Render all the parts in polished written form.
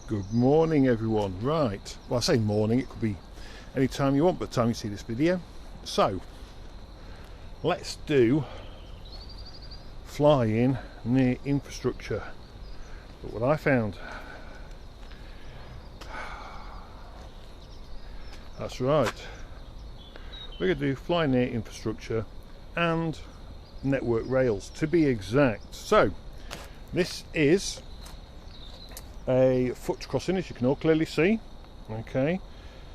Good morning everyone. Right, well I say morning, it could be any time you want, but time you see this video. So let's do flying near infrastructure. But what I found, that's right, we're going to do flying near infrastructure and network rails to be exact. So this is a foot crossing, as you can all clearly see. Okay,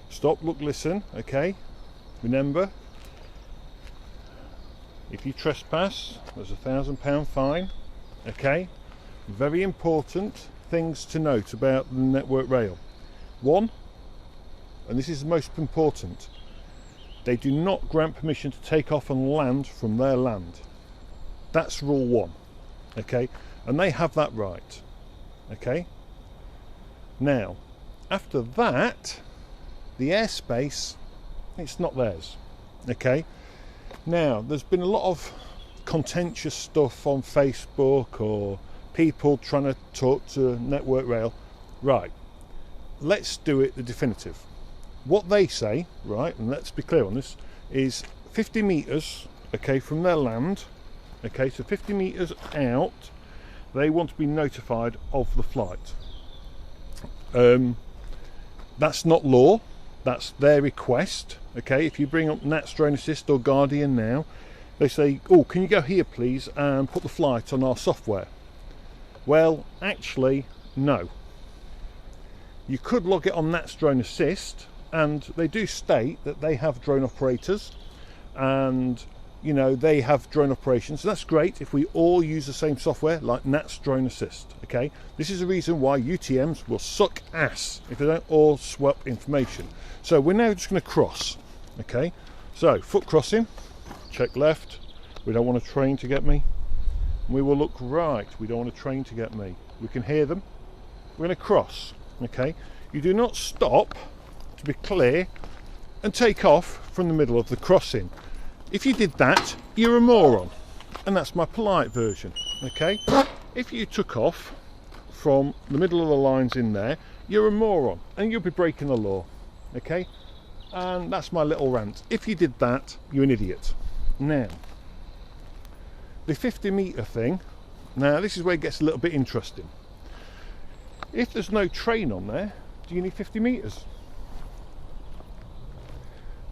stop, look, listen. Okay, remember, if you trespass there's a £1,000 fine. Okay, very important things to note about the network rail. One, and this is the most important, they do not grant permission to take off and land from their land. That's rule one. Okay, and they have that right. Okay, now after that, the airspace, it's not theirs. Okay, now there's been a lot of contentious stuff on Facebook or people trying to talk to network rail. Right, let's do it the definitive. What they say, right, and let's be clear on this, is 50 meters, okay, from their land. Okay, so 50 meters out, they want to be notified of the flight. That's not law, that's their request. Okay, if you bring up Nat's Drone Assist or Guardian now, they say, oh, can you go here please and put the flight on our software? Well, actually, no. You could log it on Nat's Drone Assist, and they do state that they have drone operators and you know they have drone operations, so that's great if we all use the same software like Nat's Drone Assist. Okay, this is the reason why UTMs will suck ass if they don't all swap information. So we're now just going to cross. Okay, so foot crossing, check left, we don't want a train to get me. We will look right, we don't want a train to get me. We can hear them. We're going to cross. Okay, you do not stop, to be clear, and take off from the middle of the crossing. If you did that, you're a moron, and that's my polite version. Okay, if you took off from the middle of the lines in there, you're a moron and you'll be breaking the law. Okay, and that's my little rant. If you did that, you're an idiot. Now the 50 meter thing, now this is where it gets a little bit interesting. If there's no train on there, do you need 50 meters?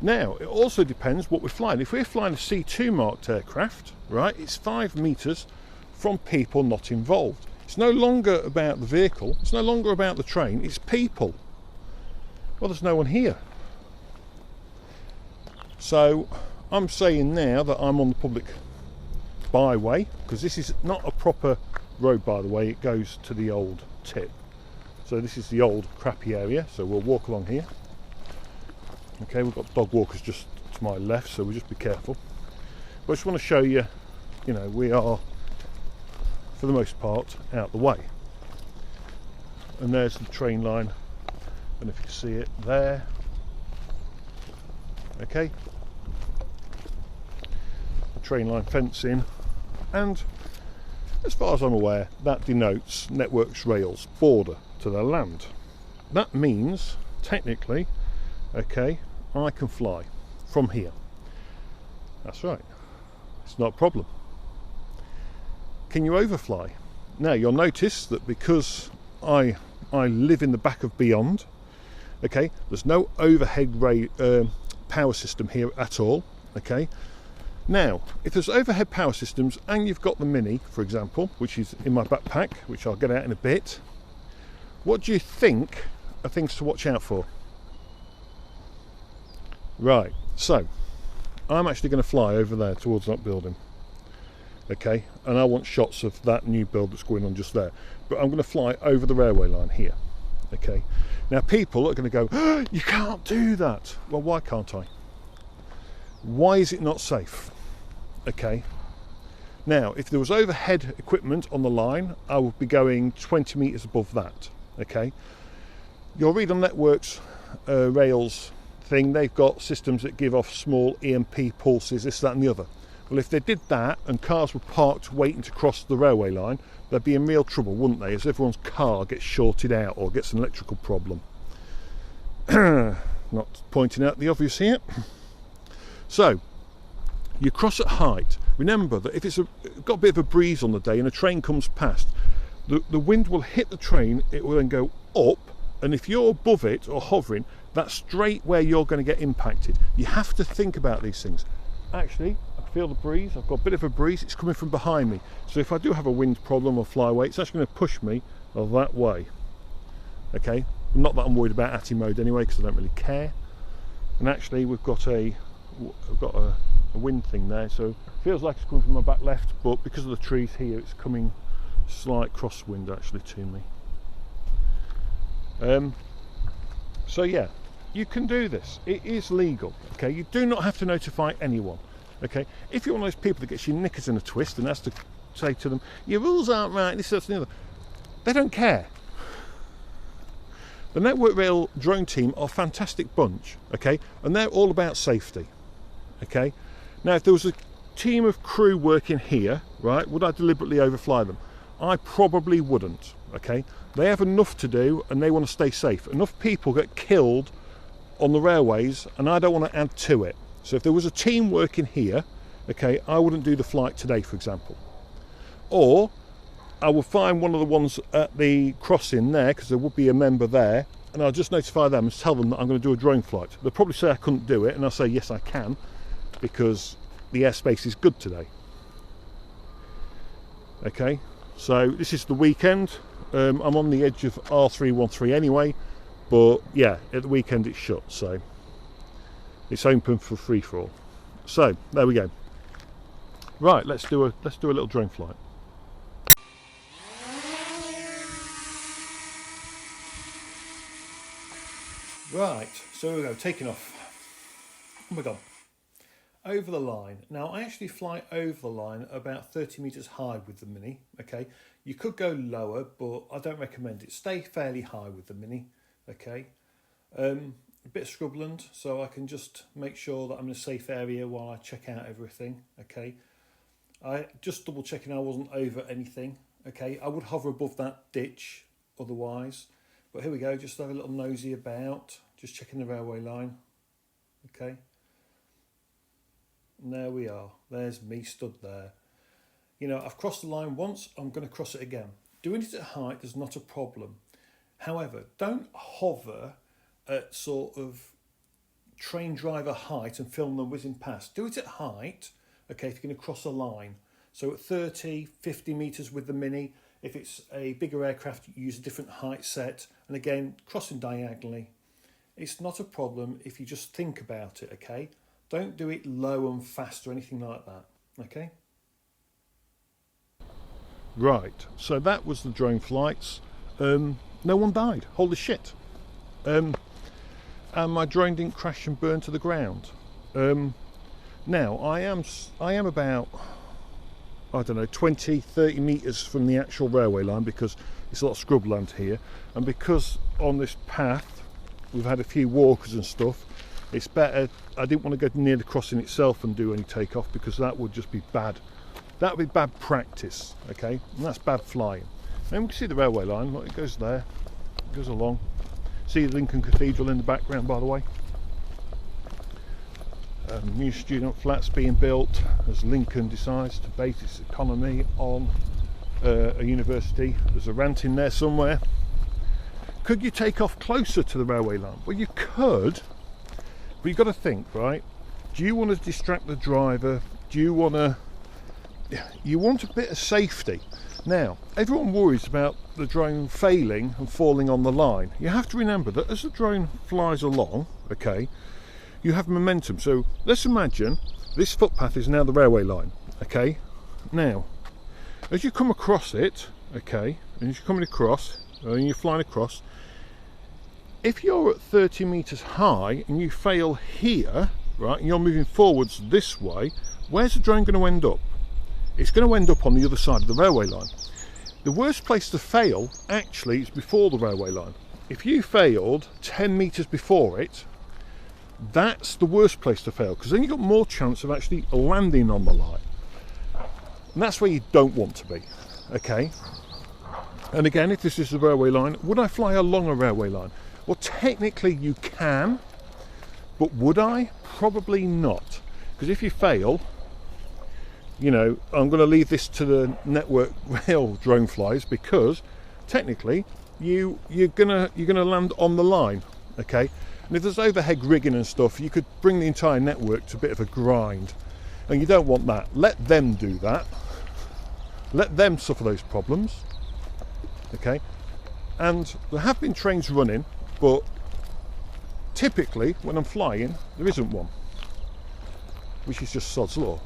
Now, it also depends what we're flying. If we're flying a C2 marked aircraft, right, it's 5 meters from people not involved. It's no longer about the vehicle, it's no longer about the train, it's people. Well, there's no one here. So, I'm saying now that I'm on the public byway, because this is not a proper road, by the way, it goes to the old tip. So this is the old crappy area, so we'll walk along here. Okay, we've got dog walkers just to my left, so we'll just be careful. But I just want to show you, you know, we are, for the most part, out the way. And there's the train line. I don't know if you can see it there. Okay. The train line fencing. And as far as I'm aware, that denotes networks rails border to their land. That means, technically, okay, I can fly from here. That's right, it's not a problem. Can you overfly? Now you'll notice that because I live in the back of Beyond, okay, there's no overhead power system here at all. Okay, now if there's overhead power systems and you've got the Mini, for example, which is in my backpack, which I'll get out in a bit, what do you think are things to watch out for? Right, so I'm actually going to fly over there towards that building. Okay, and I want shots of that new build that's going on just there, but I'm going to fly over the railway line here. Okay, now people are going to go, oh, you can't do that. Well, why can't I? Why is it not safe? Okay, now if there was overhead equipment on the line, I would be going 20 meters above that. Okay, you'll read on networks rails thing, they've got systems that give off small EMP pulses, this, that and the other. Well, if they did that and cars were parked waiting to cross the railway line, they'd be in real trouble, wouldn't they, as everyone's car gets shorted out or gets an electrical problem. Not pointing out the obvious here. So you cross at height. Remember that if it's got a bit of a breeze on the day and a train comes past, the wind will hit the train, it will then go up, and if you're above it or hovering, that's straight where you're going to get impacted. You have to think about these things. Actually, I feel the breeze. I've got a bit of a breeze. It's coming from behind me. So if I do have a wind problem or fly away, it's actually going to push me that way. Okay, not that I'm worried about ATI mode anyway, because I don't really care. And actually, we've got a wind thing there, so it feels like it's coming from my back left, but because of the trees here, it's coming slight crosswind actually to me. So yeah, you can do this. It is legal. Okay, you do not have to notify anyone. Okay, if you're one of those people that gets your knickers in a twist and has to say to them, your rules aren't right, this, that, and the other, they don't care. The Network Rail drone team are a fantastic bunch, okay, and they're all about safety. Okay, now if there was a team of crew working here, right, would I deliberately overfly them? I probably wouldn't. Okay, they have enough to do and they want to stay safe. Enough people get killed on the railways and I don't want to add to it. So if there was a team working here, okay, I wouldn't do the flight today, for example. Or I will find one of the ones at the crossing there, because there would be a member there, and I'll just notify them and tell them that I'm going to do a drone flight. They'll probably say I couldn't do it, and I'll say yes I can, because the airspace is good today. Okay, so this is the weekend. I'm on the edge of R313 anyway, but yeah, at the weekend it's shut, so it's open for free for all. So there we go. Right, let's do a little drone flight. Right, so here we go, taking off. Oh my god. Over the line. Now I actually fly over the line about 30 meters high with the Mini. Okay, you could go lower, but I don't recommend it. Stay fairly high with the Mini. Okay, a bit of scrubland, so I can just make sure that I'm in a safe area while I check out everything. Okay, I just double checking I wasn't over anything. Okay, I would hover above that ditch otherwise, but here we go, just have a little nosy about, just checking the railway line. Okay, and there we are, there's me stood there. You know, I've crossed the line once, I'm going to cross it again. Doing it at height is not a problem. However, don't hover at sort of train driver height and film them whizzing past. Do it at height, okay, if you're going to cross a line. So at 30, 50 metres with the Mini. If it's a bigger aircraft, you use a different height set. And again, crossing diagonally. It's not a problem if you just think about it, okay? Don't do it low and fast or anything like that, okay? Right, so that was the drone flights. No one died, holy shit. And my drone didn't crash and burn to the ground. Now, I am about, I don't know, 20, 30 metres from the actual railway line, because it's a lot of scrubland here. And because on this path, we've had a few walkers and stuff, it's better, I didn't want to go near the crossing itself and do any takeoff, because that would just be bad. That would be bad practice, okay? And that's bad flying. And we can see the railway line, look, it goes there, it goes along. See Lincoln Cathedral in the background, by the way. New student flats being built as Lincoln decides to base its economy on a university. There's a rant in there somewhere. Could you take off closer to the railway line? Well, you could, but you've got to think, right? Do you want to distract the driver? Do you want to... You want a bit of safety. Now, everyone worries about the drone failing and falling on the line. You have to remember that as the drone flies along, okay, you have momentum. So let's imagine this footpath is now the railway line, okay? Now, as you come across it, okay, and you're coming across, and you're flying across, if you're at 30 meters high and you fail here, right, and you're moving forwards this way, where's the drone going to end up? It's going to end up on the other side of the railway line. The worst place to fail actually is before the railway line. If you failed 10 meters before it, That's the worst place to fail, because then you've got more chance of actually landing on the line. And that's where you don't want to be, okay? And again, if this is a railway line, would I fly along a railway line? Well, technically you can, but would I? Probably not. Because if you fail, you know, I'm going to leave this to the network rail drone flies, because technically you're gonna land on the line, okay? And if there's overhead rigging and stuff, you could bring the entire network to a bit of a grind, and you don't want that. Let them do that. Let them suffer those problems, okay? And there have been trains running, but typically when I'm flying, there isn't one, which is just sod's law.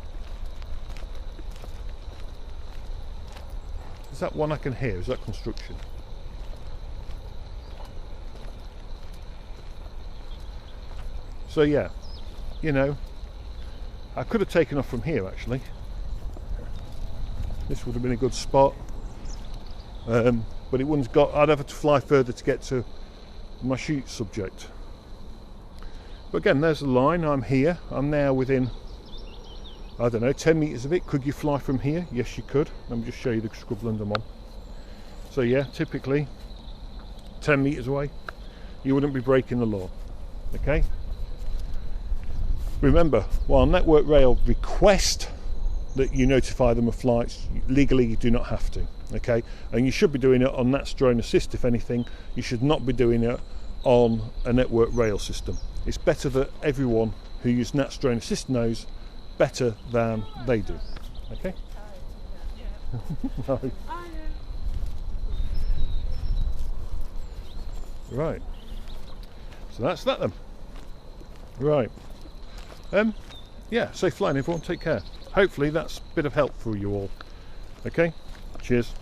Is that one I can hear? Is that construction? So yeah, you know, I could have taken off from here actually. This would have been a good spot, but it wouldn't got. I'd have to fly further to get to my shoot subject. But again, there's the line. I'm here. I'm now within, I don't know, 10 meters of it. Could you fly from here? Yes, you could. Let me just show you the scrubland I'm on. So yeah, typically 10 meters away, you wouldn't be breaking the law. Okay. Remember, while Network Rail request that you notify them of flights, legally you do not have to, okay? And you should be doing it on NATS Drone Assist, if anything. You should not be doing it on a Network Rail system. It's better that everyone who uses NATS Drone Assist knows better than they do, okay? No. Right, so that's that then. Right. Yeah, safe flying everyone, take care. Hopefully that's a bit of help for you all. Okay, cheers.